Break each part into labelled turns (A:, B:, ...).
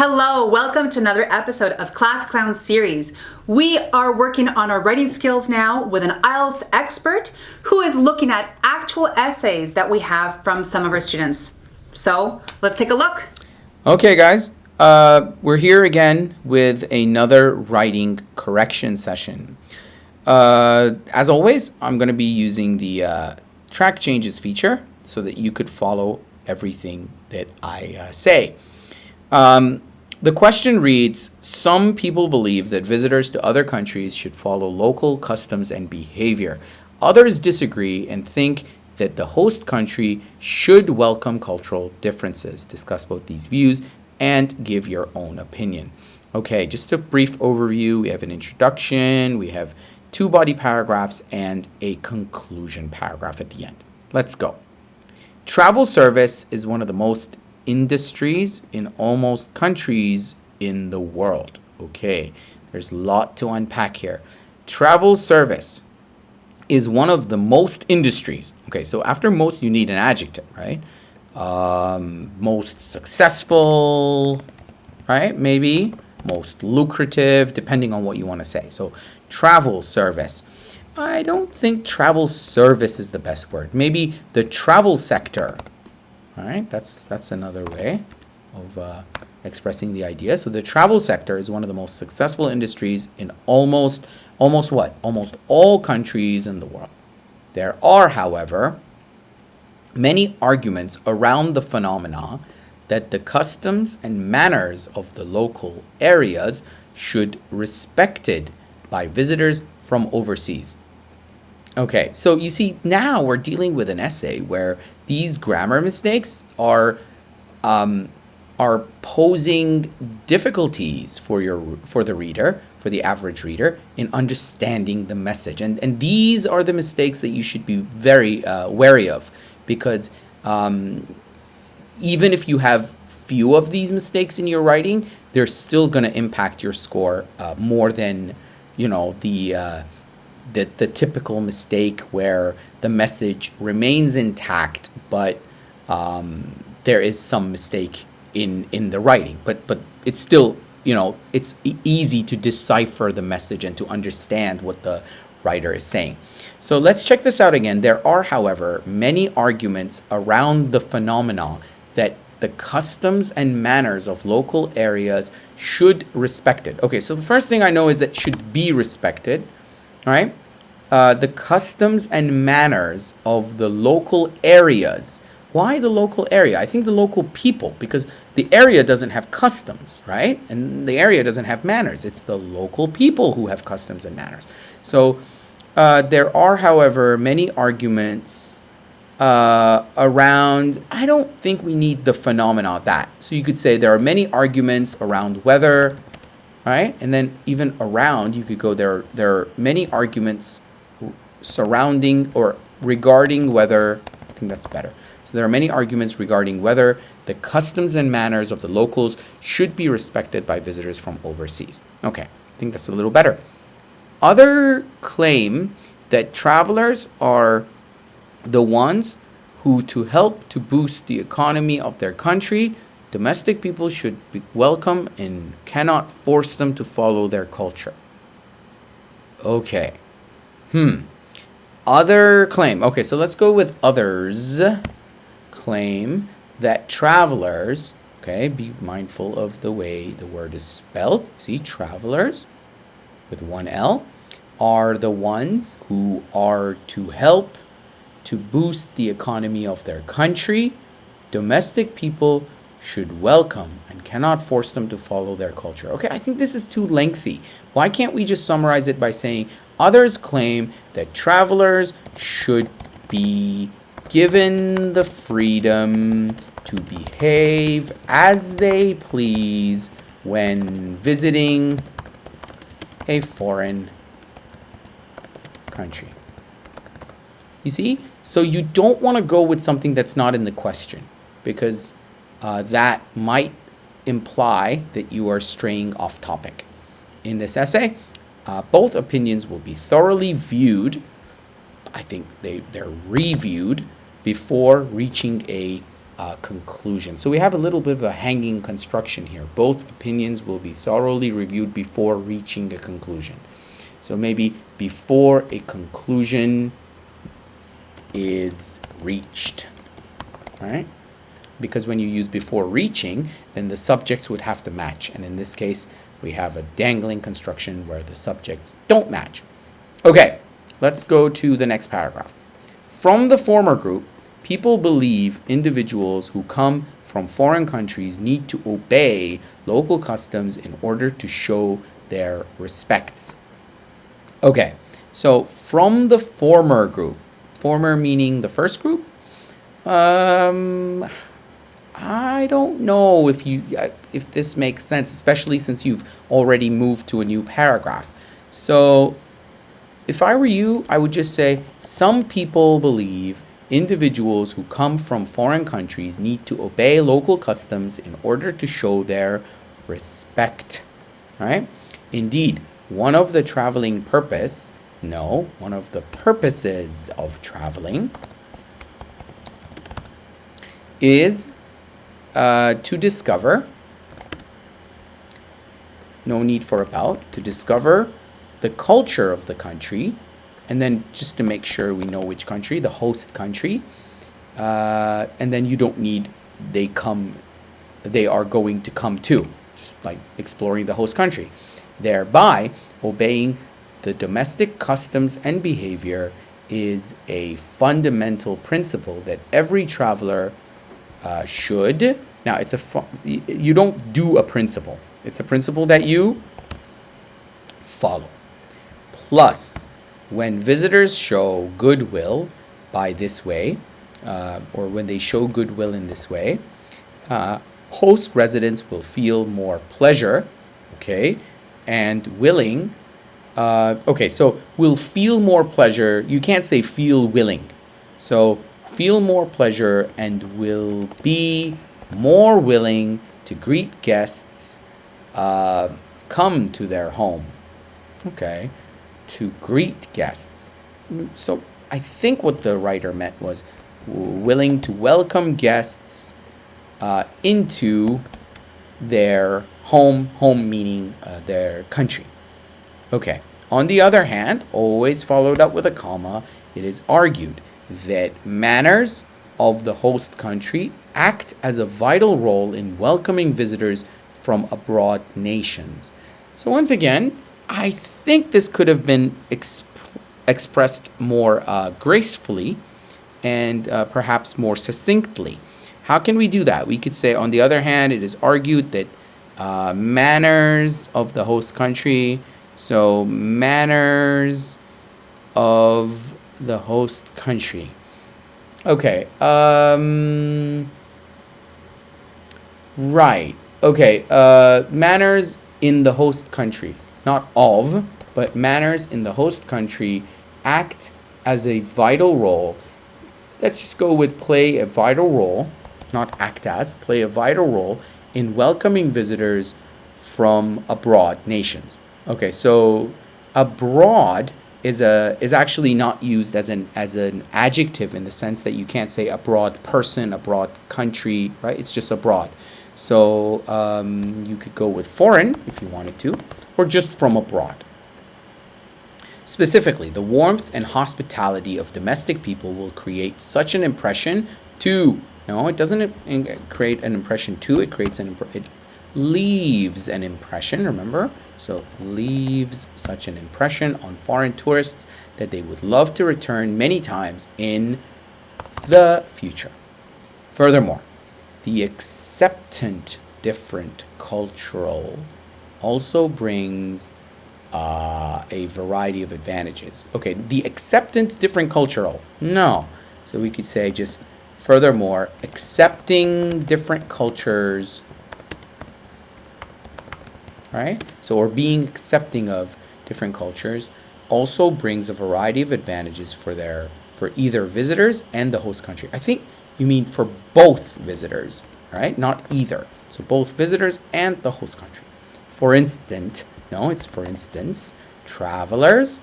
A: Hello, welcome to another episode of Class Clown series. We are working on our writing skills now with an IELTS expert who is looking at actual essays that we have from some of our students. So let's take a look.
B: Okay, guys, we're here again with another writing correction session. As always, I'm going to be using the track changes feature so that you could follow everything that I say. The question reads, some people believe that visitors to other countries should follow local customs and behavior. Others disagree and think that the host country should welcome cultural differences. Discuss both these views and give your own opinion. Okay, just a brief overview. We have an introduction, we have two body paragraphs, and a conclusion paragraph at the end. Let's go. Travel service is one of the most industries in almost countries in the world. Okay, there's a lot to unpack here. Travel service is one of the most industries. Okay, so after most, you need an adjective, right? Most successful, right? Maybe most lucrative, depending on what you want to say. So travel service. I don't think travel service is the best word. Maybe the travel sector. All right, that's another way of expressing the idea. So the travel sector is one of the most successful industries in almost all countries in the world. There are, however, many arguments around the phenomena that the customs and manners of the local areas should be respected by visitors from overseas. Okay, so you see, now we're dealing with an essay where these grammar mistakes are posing difficulties for the reader, for the average reader, in understanding the message. And these are the mistakes that you should be very wary of, because even if you have few of these mistakes in your writing, they're still going to impact your score more than the typical mistake where the message remains intact, but there is some mistake in the writing. But it's still, it's easy to decipher the message and to understand what the writer is saying. So let's check this out again. There are, however, many arguments around the phenomena that the customs and manners of local areas should be respected. Okay, so the first thing I know is that should be respected. All right, the customs and manners of the local areas. Why the local area? I think the local people, because the area doesn't have customs, right? And the area doesn't have manners. It's the local people who have customs and manners. So there are, however, many arguments around, I don't think we need the phenomena of that. So you could say there are many arguments around whether, right? And then even around, you could go there are many arguments surrounding or regarding whether, I think that's better. So there are many arguments regarding whether the customs and manners of the locals should be respected by visitors from overseas. Okay, I think that's a little better. Other claim that travelers are the ones who, to help to boost the economy of their country, domestic people should be welcome and cannot force them to follow their culture. Okay. Other claim. Okay, so let's go with others. Claim that travelers, okay, be mindful of the way the word is spelled. See, travelers with one L are the ones who are to help to boost the economy of their country. Domestic people should welcome and cannot force them to follow their culture. Okay, I think this is too lengthy. Why can't we just summarize it by saying others claim that travelers should be given the freedom to behave as they please when visiting a foreign country? You see? So you don't want to go with something that's not in the question, because that might imply that you are straying off topic. In this essay, both opinions will be thoroughly viewed. I think they're reviewed before reaching a conclusion. So we have a little bit of a hanging construction here. Both opinions will be thoroughly reviewed before reaching a conclusion. So maybe before a conclusion is reached, right? Because when you use before reaching, then the subjects would have to match. And in this case, we have a dangling construction where the subjects don't match. Okay, let's go to the next paragraph. From the former group, people believe individuals who come from foreign countries need to obey local customs in order to show their respects. Okay, so from the former group, former meaning the first group, I don't know if this makes sense, especially since you've already moved to a new paragraph. So if I were you, I would just say some people believe individuals who come from foreign countries need to obey local customs in order to show their respect, right? Indeed, one of the purposes of traveling is to discover, no need for about, to discover the culture of the country, and then just to make sure we know which country, the host country, and then you don't need they are going to come to, just like exploring the host country, thereby obeying the domestic customs and behavior is a fundamental principle that every traveler should. Now, you don't do a principle. It's a principle that you follow. Plus, when visitors show goodwill by this way, or when they show goodwill in this way, host residents will feel more pleasure, okay, and willing. So will feel more pleasure. You can't say feel willing. So feel more pleasure and will be more willing to greet guests come to their home. Okay, to greet guests. So I think what the writer meant was willing to welcome guests into their home meaning their country. Okay, on the other hand, always followed up with a comma, it is argued that manners of the host country act as a vital role in welcoming visitors from abroad nations. So once again, I think this could have been expressed more gracefully and perhaps more succinctly. How can we do that? We could say, on the other hand, it is argued that manners of the host country, so manners of the host country. Okay. Right. Okay. Manners in the host country. Not of, but manners in the host country act as a vital role. Let's just go with play a vital role, not act as, play a vital role in welcoming visitors from abroad nations. Okay, so abroad is actually not used as an adjective in the sense that you can't say abroad person, abroad country, right? It's just abroad. So you could go with foreign if you wanted to, or just from abroad. Specifically, the warmth and hospitality of domestic people will create such an impression to. No, it doesn't create an impression to. It creates it leaves an impression. Remember, so leaves such an impression on foreign tourists that they would love to return many times in the future. Furthermore, the acceptant different cultural also brings a variety of advantages. Okay, the acceptance different cultural. No. So we could say just furthermore, accepting different cultures, right? So, or being accepting of different cultures also brings a variety of advantages for either visitors and the host country. I think you mean for both visitors, right? Not either. So both visitors and the host country. For instance, travelers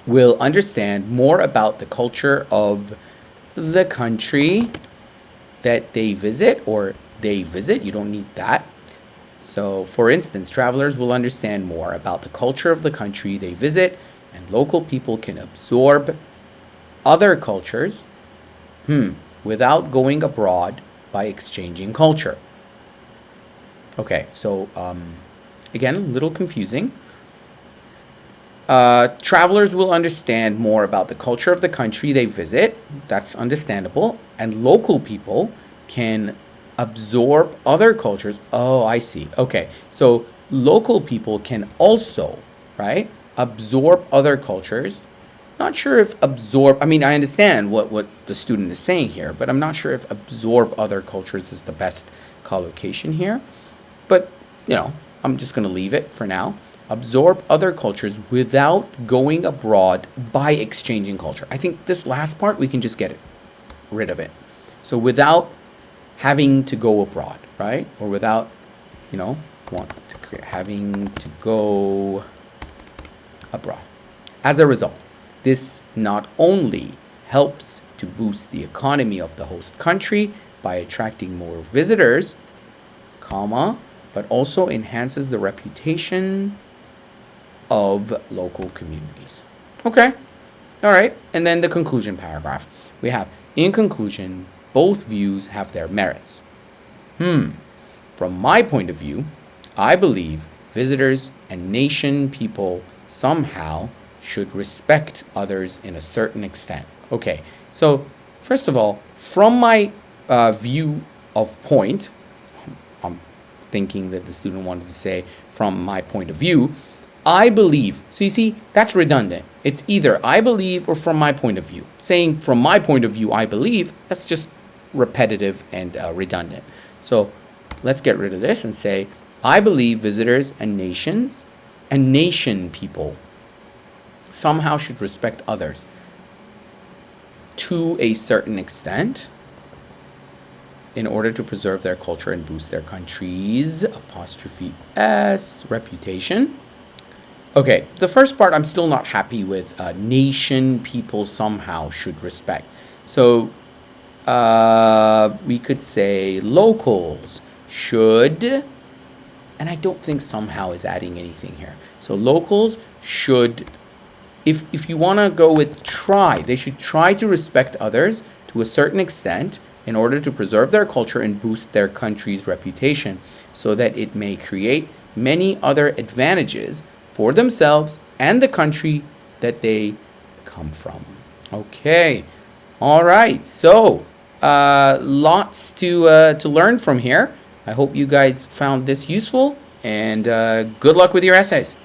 B: will understand more about the culture of the country that they visit or they visit. You don't need that. So, for instance, travelers will understand more about the culture of the country they visit, and local people can absorb other cultures without going abroad by exchanging culture. Okay, so again, a little confusing. Travelers will understand more about the culture of the country they visit. That's understandable. And local people can absorb other cultures. Oh, I see. Okay, so local people can also, right, absorb other cultures. Not sure if absorb, I mean, I understand what the student is saying here, but I'm not sure if absorb other cultures is the best collocation here. But, I'm just going to leave it for now. Absorb other cultures without going abroad by exchanging culture. I think this last part, we can just get rid of it. So without having to go abroad, right? Or without, having to go abroad. As a result, this not only helps to boost the economy of the host country by attracting more visitors, but also enhances the reputation of local communities. Okay, all right, and then the conclusion paragraph. We have, in conclusion, both views have their merits. From my point of view, I believe visitors and nation people somehow should respect others in a certain extent. Okay, so first of all, from my view of point, I'm thinking that the student wanted to say from my point of view, I believe. So you see, that's redundant. It's either I believe or from my point of view. Saying from my point of view, I believe, that's just repetitive and redundant. So let's get rid of this and say, I believe visitors and nation people somehow should respect others to a certain extent in order to preserve their culture and boost their country's '(S) reputation. Okay, the first part I'm still not happy with. Nation people somehow should respect. So we could say locals should, and I don't think somehow is adding anything here. So locals should, if you want to go with try, they should try to respect others to a certain extent in order to preserve their culture and boost their country's reputation so that it may create many other advantages for themselves and the country that they come from. Okay, all right. So lots to learn from here. I hope you guys found this useful, and good luck with your essays.